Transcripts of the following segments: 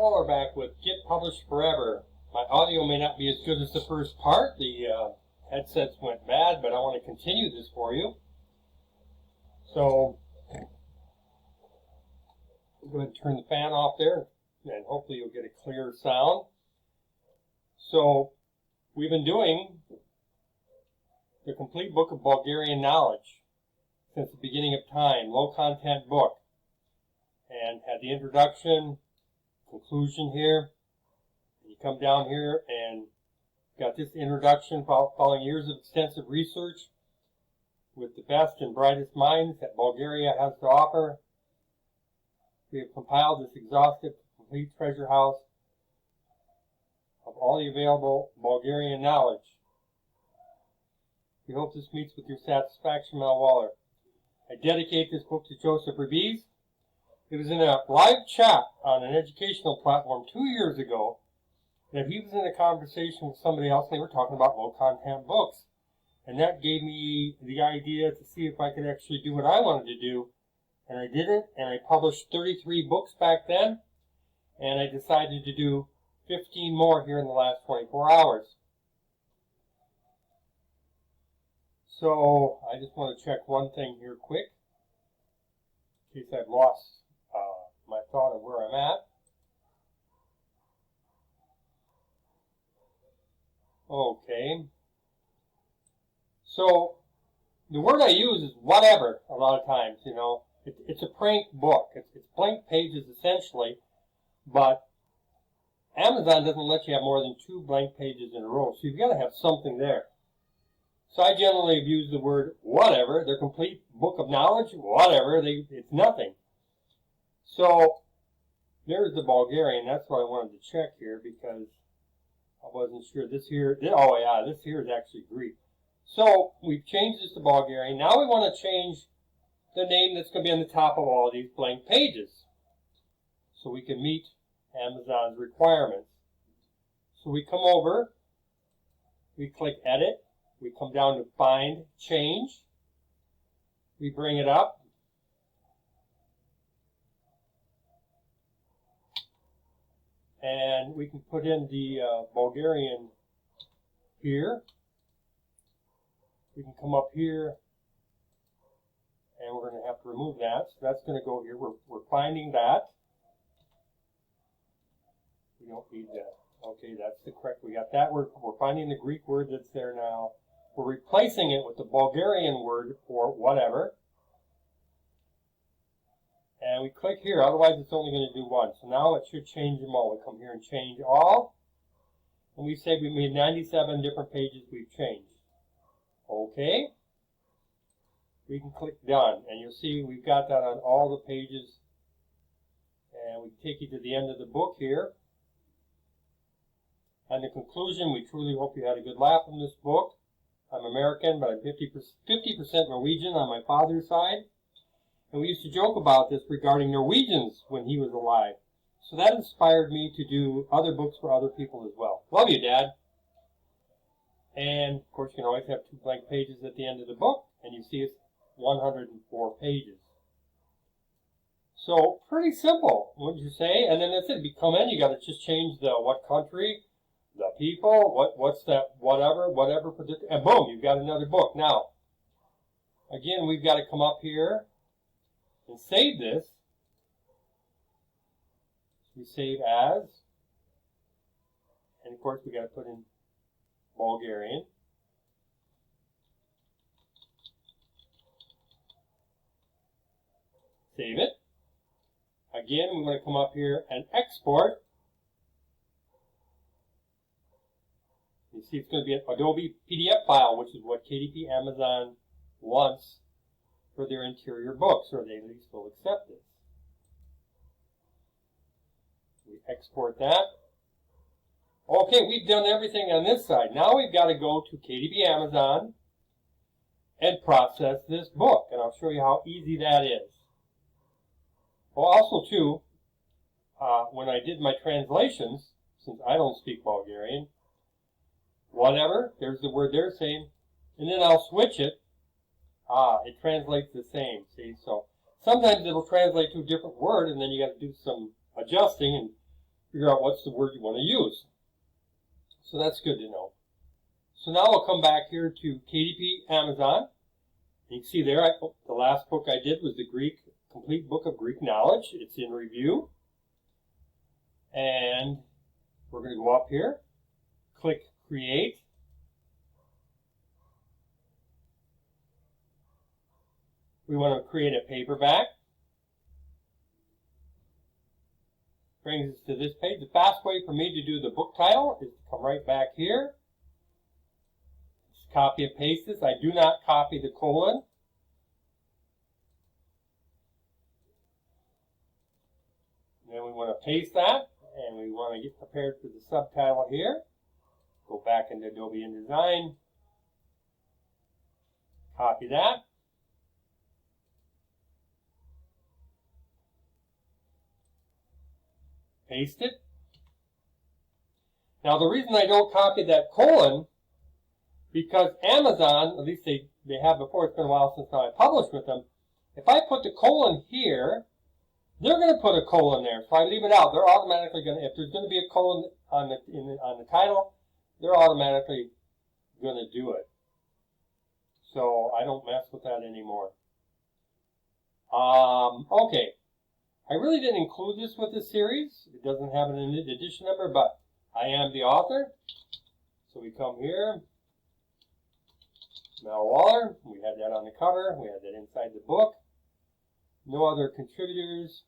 Waller back with Get Published Forever. My audio may not be as good as the first part. The headsets went bad, but I want to continue this for you. So, I'm going to turn the fan off there, and hopefully you'll get a clear sound. So, we've been doing the complete book of Bulgarian knowledge since the beginning of time, low-content book, and had the introduction, conclusion here. You come down here and got this introduction following years of extensive research with the best and brightest minds that Bulgaria has to offer. We have compiled this exhaustive, complete treasure house of all the available Bulgarian knowledge. We hope this meets with your satisfaction, Mel Waller. I dedicate this book to Joseph Rabiz. It was in a live chat on an educational platform 2 years ago that he was in a conversation with somebody else and they were talking about low-content books. And that gave me the idea to see if I could actually do what I wanted to do. And I did it, and I published 33 books back then, and I decided to do 15 more here in the last 24 hours. So I just want to check one thing here quick, in case I've lost my thought of where I'm at. Okay. So the word I use is whatever a lot of times, you know. It's a prank book. It's blank pages essentially, but Amazon doesn't let you have more than 2 blank pages in a row, so you've got to have something there. So I generally have used the word whatever. Their complete book of knowledge, whatever. It's nothing. So there's the Bulgarian. That's what I wanted to check here because I wasn't sure. This here, oh yeah, this here is actually Greek. So we've changed this to Bulgarian. Now we want to change the name that's going to be on the top of all of these blank pages so we can meet Amazon's requirements. So we come over, we click Edit, we come down to Find Change, we bring it up, and we can put in the Bulgarian here. We can come up here, and we're going to have to remove that. So that's going to go here. We're finding that. We don't need that. Okay, that's the correct. We got that. We're finding the Greek word that's there now. We're replacing it with the Bulgarian word for whatever. And we click here. Otherwise, it's only going to do one. So now it should change them all. We come here and change all. And we say we made 97 different pages we've changed. Okay. We can click Done. And you'll see we've got that on all the pages. And we take you to the end of the book here. And the conclusion, we truly hope you had a good laugh from this book. I'm American, but I'm 50% Norwegian on my father's side. And we used to joke about this regarding Norwegians when he was alive. So that inspired me to do other books for other people as well. Love you, Dad. And, of course, you can always have 2 blank pages at the end of the book. And you see it's 104 pages. So, pretty simple, wouldn't you say? And then that's it. If you come in, you got to just change the what country, the people, what's that, whatever, and boom, you've got another book. Now, again, we've got to come up here and save this. We save as, and of course we got to put in Bulgarian. Save it. Again, we want to come up here and export. You see it's going to be an Adobe PDF file, which is what KDP Amazon wants for their interior books, or they at least will accept this. We export that. Okay, we've done everything on this side. Now we've got to go to KDP Amazon and process this book, and I'll show you how easy that is. Well, also, too, when I did my translations, since I don't speak Bulgarian, whatever, there's the word they're saying, and then I'll switch it. It translates the same, see? So sometimes it'll translate to a different word, and then you got to do some adjusting, and figure out what's the word you want to use. So that's good to know. So now we'll come back here to KDP Amazon. You can see there, the last book I did was the Complete Book of Greek Knowledge. It's in review. And we're going to go up here, click Create. We want to create a paperback. Brings us to this page. The fast way for me to do the book title is to come right back here. Just copy and paste this. I do not copy the colon. And then we want to paste that, and we want to get prepared for the subtitle here. Go back into Adobe InDesign. Copy that. Paste it. Now the reason I don't copy that colon, because Amazon, at least they have before, it's been a while since I published with them, if I put the colon here, they're going to put a colon there. So I leave it out. They're automatically going to, if there's going to be a colon on the title, they're automatically going to do it. So I don't mess with that anymore. Okay. I really didn't include this with the series. It doesn't have an edition number, but I am the author. So we come here. Mel Waller. We had that on the cover. We had that inside the book. No other contributors.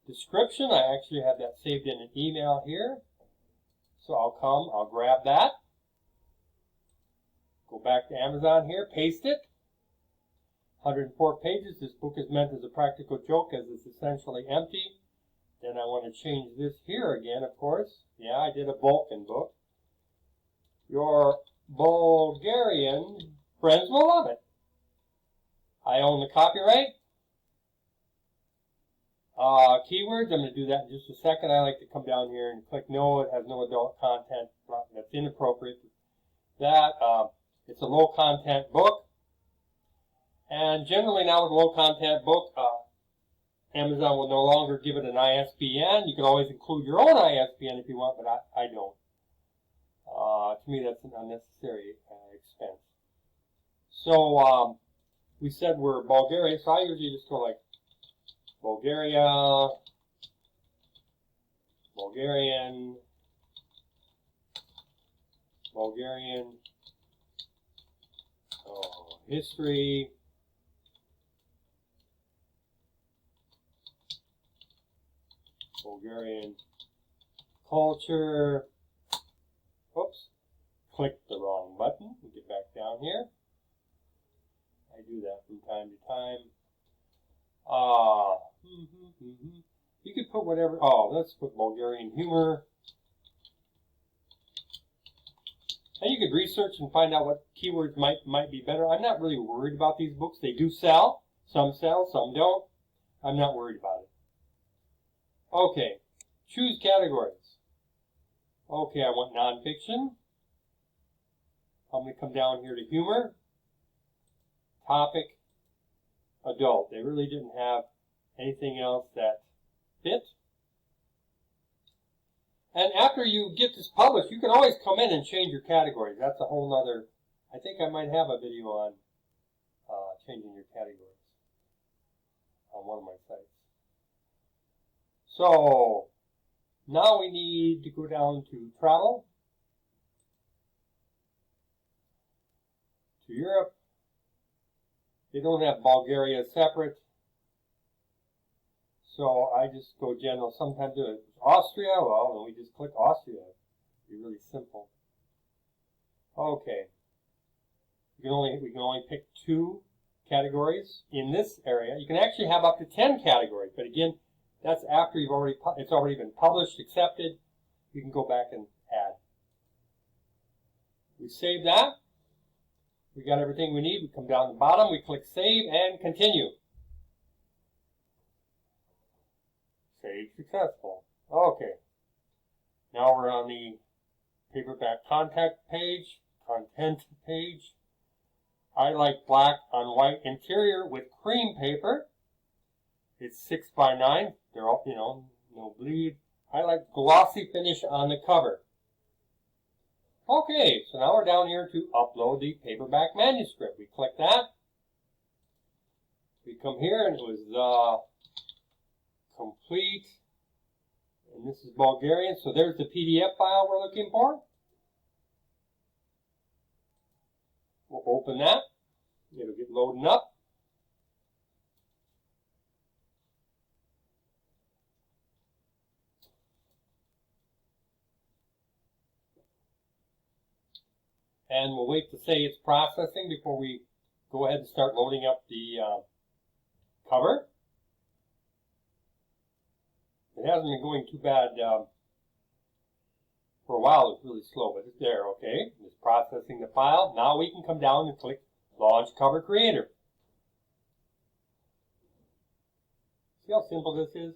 Description. I actually have that saved in an email here. So I'll grab that. Go back to Amazon here. Paste it. 104 pages. This book is meant as a practical joke as it's essentially empty. Then I want to change this here again, of course. Yeah, I did a Vulcan book. Your Bulgarian friends will love it. I own the copyright. Keywords, I'm going to do that in just a second. I like to come down here and click no, it has no adult content. That's inappropriate. That, it's a low content book. And generally now with a low content book, Amazon will no longer give it an ISBN. You can always include your own ISBN if you want, but I don't. To me, that's an unnecessary expense. So we said we're Bulgaria, so I usually just go like Bulgaria, Bulgarian, history, Bulgarian culture. Oops, clicked the wrong button. We'll get back down here. I do that from time to time. You could put whatever. Oh, let's put Bulgarian humor. And you could research and find out what keywords might be better. I'm not really worried about these books. They do sell. Some sell, some don't. I'm not worried about it. Okay, choose categories. Okay, I want nonfiction. I'm going to come down here to humor. Topic, adult. They really didn't have anything else that fit. And after you get this published, you can always come in and change your categories. That's a whole nother, I think I might have a video on changing your categories on one of my sites. So now we need to go down to travel, to Europe. They don't have Bulgaria separate, so I just go general. Sometimes do it. Austria, well, then we just click Austria. It'd be really simple. Okay. We can only pick 2 categories in this area. You can actually have up to 10 categories, but again, that's after it's already been published, accepted. You can go back and add. We save that. We got everything we need. We come down to the bottom. We click Save and Continue. Save successful. Okay. Now we're on the paperback content page. I like black on white interior with cream paper. It's 6 by 9. They're all, no bleed. I like glossy finish on the cover. Okay, so now we're down here to upload the paperback manuscript. We click that. We come here and it was complete. And this is Bulgarian, so there's the PDF file we're looking for. We'll open that. It'll get loading up. And we'll wait to say it's processing before we go ahead and start loading up the cover. It hasn't been going too bad for a while. It's really slow, but it's there, okay? It's processing the file. Now we can come down and click Launch Cover Creator. See how simple this is?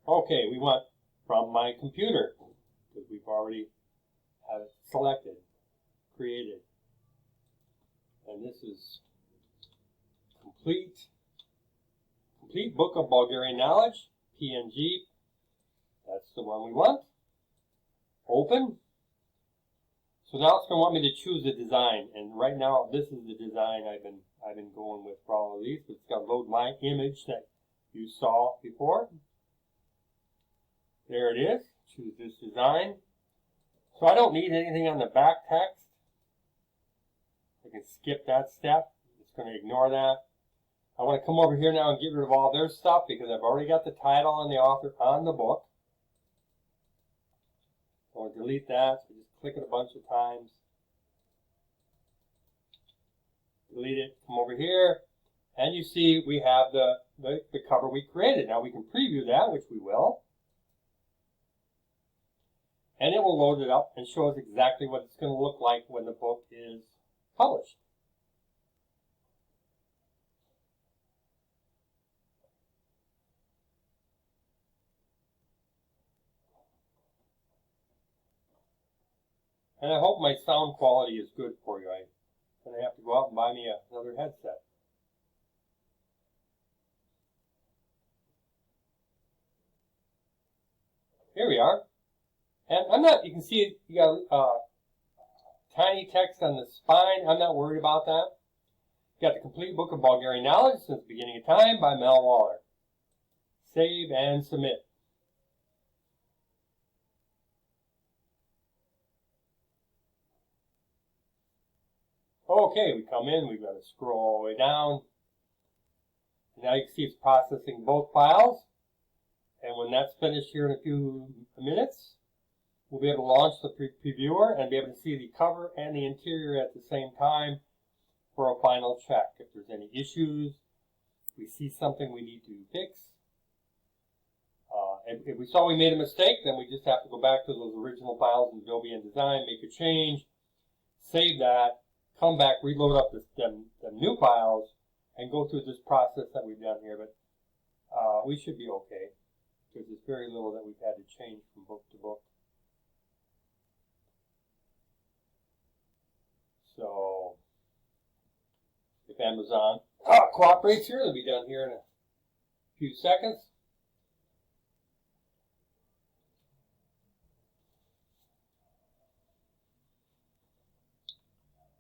Okay, we want from my computer, because we've already have it selected, created. And this is complete Book of Bulgarian Knowledge, PNG. That's the one we want. Open. So now it's going to want me to choose a design, and right now this is the design I've been going with for all of these. It's got to load my image that you saw before. There it is. Choose this design. So I don't need anything on the back text. I can skip that step. It's going to ignore that. I want to come over here now and get rid of all their stuff because I've already got the title and the author on the book. I want to delete that, so just click it a bunch of times. Delete it, come over here, and you see we have the cover we created. Now we can preview that, which we will. And it will load it up and show us exactly what it's going to look like when the book is published. And I hope my sound quality is good for you. I'm going to have to go out and buy me another headset. Here we are. And you can see you got tiny text on the spine. I'm not worried about that. You got the complete book of Bulgarian knowledge since the beginning of time by Melvin H Waller. Save and submit. Okay, we come in, we've got to scroll all the way down. Now you can see it's processing both files. And when that's finished here in a few minutes, we'll be able to launch the previewer and be able to see the cover and the interior at the same time for a final check. If there's any issues, we see something we need to fix. If we saw we made a mistake, then we just have to go back to those original files in Adobe InDesign, make a change, save that, come back, reload up the new files, and go through this process that we've done here. But we should be okay, because there's very little that we've had to change from book to book. So, if Amazon cooperates here, it'll be done here in a few seconds.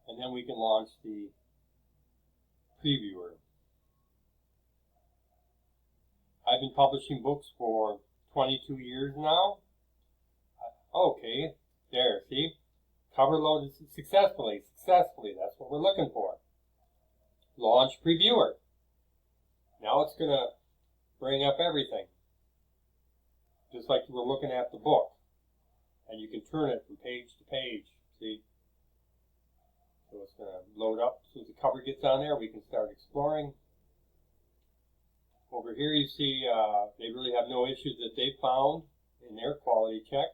And then we can launch the previewer. I've been publishing books for 22 years now. Okay, there, see? Cover loaded successfully. That's what we're looking for. Launch previewer. Now it's going to bring up everything. Just like you were looking at the book. And you can turn it from page to page. See? So it's going to load up. As soon as the cover gets on there, we can start exploring. Over here you see they really have no issues that they found in their quality check.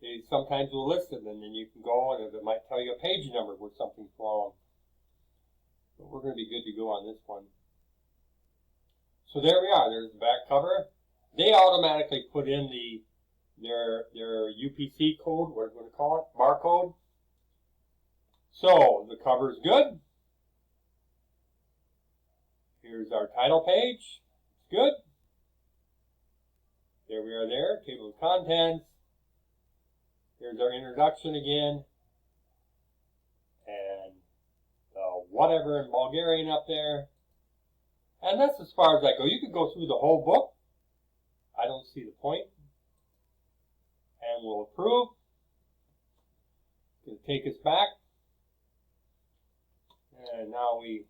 They sometimes will list them, and then you can go and it might tell you a page number where something's wrong. But we're going to be good to go on this one. So there we are. There's the back cover. They automatically put in their UPC code, what we're going to call it, barcode. So the cover is good. Here's our title page. It's good. we are there, table of contents. Here's our introduction again. And whatever in Bulgarian up there. And that's as far as I go. You could go through the whole book. I don't see the point. And we'll approve. It's going to take us back. And now we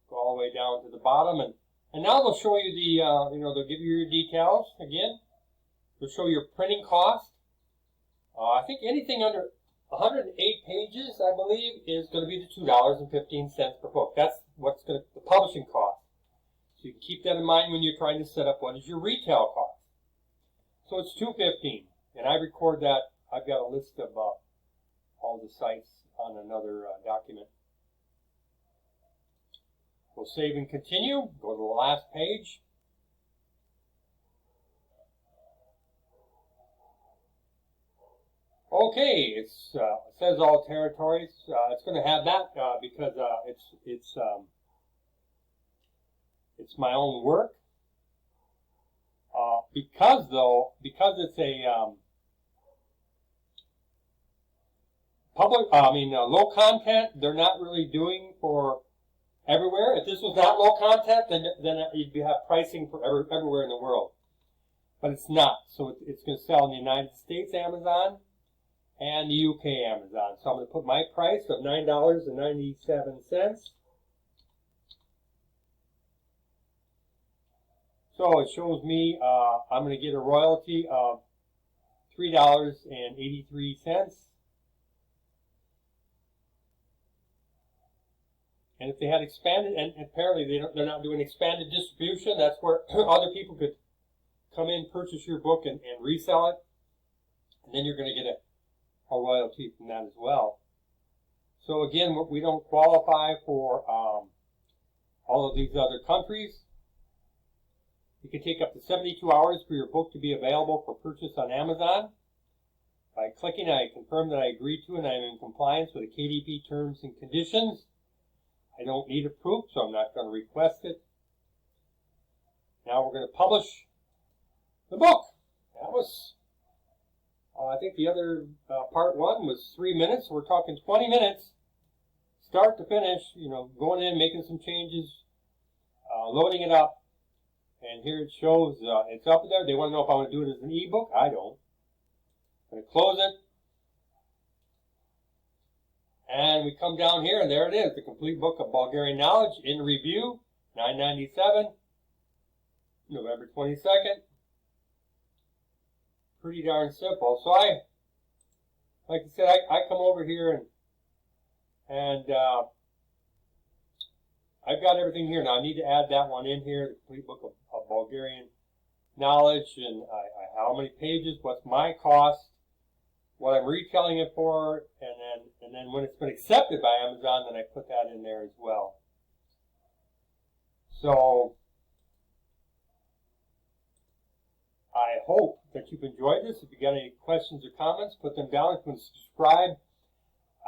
go all the way down to the bottom. And now they'll show you the, they'll give you your details again. They'll show your printing cost. I think anything under 108 pages, I believe, is going to be the $2.15 per book. That's what's going to, the publishing cost. So you can keep that in mind when you're trying to set up what is your retail cost. So it's $2.15, and I record that. I've got a list of all the sites on another document. We'll save and continue. Go to the last page. Okay, it says all territories. It's going to have that because it's my own work. Because it's a low content. They're not really doing for everywhere. If this was not low content, then you'd have pricing for everywhere in the world. But it's not. So it's going to sell in the United States Amazon and the UK Amazon. So I'm going to put my price of $9.97. So it shows me I'm going to get a royalty of $3.83. And if they had expanded, and apparently they're not doing expanded distribution, that's where other people could come in, purchase your book, and resell it. And then you're going to get a royalty from that as well. So again, we don't qualify for all of these other countries. It can take up to 72 hours for your book to be available for purchase on Amazon. By clicking, I confirm that I agree to and I am in compliance with the KDP terms and conditions. I don't need a proof, so I'm not going to request it. Now we're going to publish the book. That was, I think the other part one was 3 minutes. We're talking 20 minutes, start to finish, going in, making some changes, loading it up. And here it shows it's up there. They want to know if I want to do it as an ebook. I don't. I'm going to close it. And we come down here, and there it is, the complete book of Bulgarian knowledge in review, $9.97, November 22nd. Pretty darn simple. So like I said, I come over here and I've got everything here. Now I need to add that one in here, the complete book of Bulgarian knowledge, and how many pages, what's my cost, what I'm retailing it for, and then when it's been accepted by Amazon, then I put that in there as well. So I hope that you've enjoyed this. If you got any questions or comments, put them down. If you want to subscribe,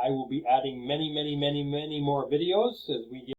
I will be adding many, many, many, many more videos as we get